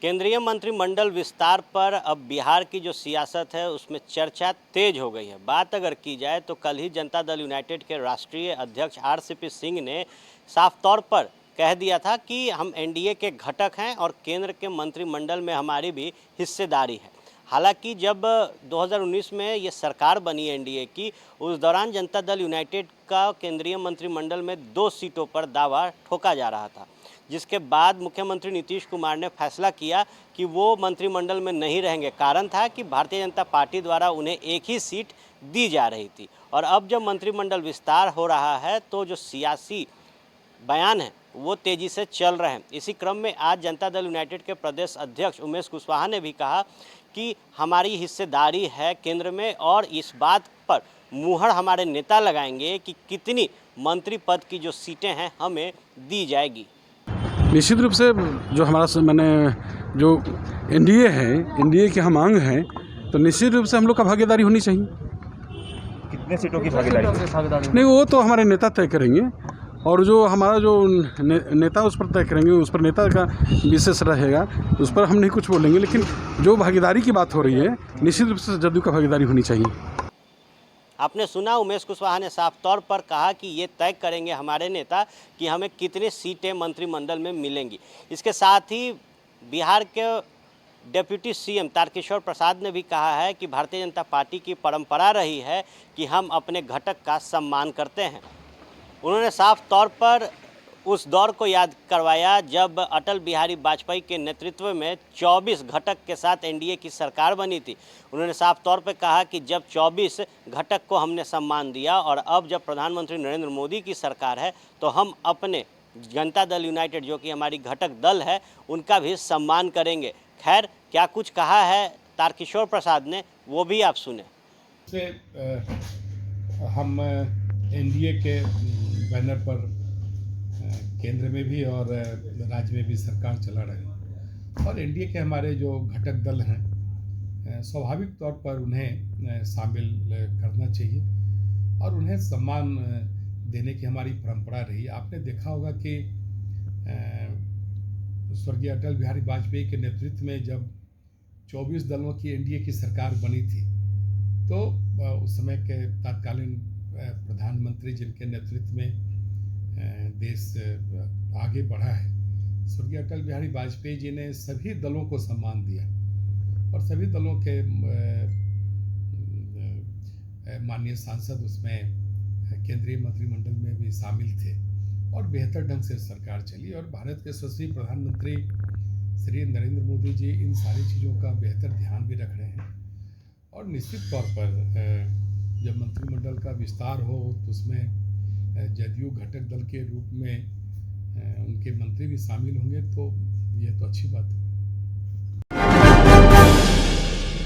केंद्रीय मंत्रिमंडल विस्तार पर अब बिहार की जो सियासत है उसमें चर्चा तेज हो गई है। बात अगर की जाए तो कल ही जनता दल यूनाइटेड के राष्ट्रीय अध्यक्ष आरसीपी सिंह ने साफ तौर पर कह दिया था कि हम एनडीए के घटक हैं और केंद्र के मंत्रिमंडल में हमारी भी हिस्सेदारी है। हालांकि जब 2019 में ये सरकार बनी एनडीए की, उस दौरान जनता दल यूनाइटेड का केंद्रीय मंत्रिमंडल में 2 सीटों पर दावा ठोका जा रहा था, जिसके बाद मुख्यमंत्री नीतीश कुमार ने फैसला किया कि वो मंत्रिमंडल में नहीं रहेंगे। कारण था कि भारतीय जनता पार्टी द्वारा उन्हें एक ही सीट दी जा रही थी। और अब जब मंत्रिमंडल विस्तार हो रहा है तो जो सियासी बयान है वो तेज़ी से चल रहे हैं। इसी क्रम में आज जनता दल यूनाइटेड के प्रदेश अध्यक्ष उमेश कुशवाहा ने भी कहा कि हमारी हिस्सेदारी है केंद्र में और इस बात पर मुहर हमारे नेता लगाएंगे कि कितनी मंत्री पद की जो सीटें हैं हमें दी जाएगी। निश्चित रूप से जो हमारा जो एनडीए है, एनडीए के हम अंग हैं, तो निश्चित रूप से हम लोग का भागीदारी होनी चाहिए। कितने सीटों की भागीदारी? नहीं, वो तो हमारे नेता तय करेंगे और जो हमारा जो नेता उस पर तय करेंगे, उस पर नेता का विशेष रहेगा, उस पर हम नहीं कुछ बोलेंगे। लेकिन जो भागीदारी की बात हो रही है, निश्चित रूप से जदयू का भागीदारी होनी चाहिए। आपने सुना, उमेश कुशवाहा ने साफ तौर पर कहा कि ये तय करेंगे हमारे नेता कि हमें कितनी सीटें मंत्रिमंडल में मिलेंगी। इसके साथ ही बिहार के डिप्टी सीएम तारकिशोर प्रसाद ने भी कहा है कि भारतीय जनता पार्टी की परंपरा रही है कि हम अपने घटक का सम्मान करते हैं। उन्होंने साफ तौर पर उस दौर को याद करवाया जब अटल बिहारी वाजपेयी के नेतृत्व में 24 घटक के साथ एनडीए की सरकार बनी थी। उन्होंने साफ तौर पर कहा कि जब 24 घटक को हमने सम्मान दिया और अब जब प्रधानमंत्री नरेंद्र मोदी की सरकार है तो हम अपने जनता दल यूनाइटेड, जो कि हमारी घटक दल है, उनका भी सम्मान करेंगे। खैर, क्या कुछ कहा है तारकिशोर प्रसाद ने, वो भी आप सुने। हम एनडीए के बैनर पर केंद्र में भी और राज्य में भी सरकार चला रहे हैं और एनडीए के हमारे जो घटक दल हैं, स्वाभाविक तौर पर उन्हें शामिल करना चाहिए और उन्हें सम्मान देने की हमारी परंपरा रही। आपने देखा होगा कि स्वर्गीय अटल बिहारी वाजपेयी के नेतृत्व में जब 24 दलों की एनडीए की सरकार बनी थी तो उस समय के तत्कालीन प्रधानमंत्री, जिनके नेतृत्व में देश आगे बढ़ा है, स्वर्गीय अटल बिहारी वाजपेयी जी ने सभी दलों को सम्मान दिया और सभी दलों के माननीय सांसद उसमें केंद्रीय मंत्रिमंडल में भी शामिल थे और बेहतर ढंग से सरकार चली। और भारत के यशस्वी प्रधानमंत्री श्री नरेंद्र मोदी जी इन सारी चीज़ों का बेहतर ध्यान भी रख रहे हैं और निश्चित तौर पर जब मंत्रिमंडल का विस्तार हो तो उसमें जदयू घटक दल के रूप में उनके मंत्री भी शामिल होंगे तो ये तो अच्छी बात है।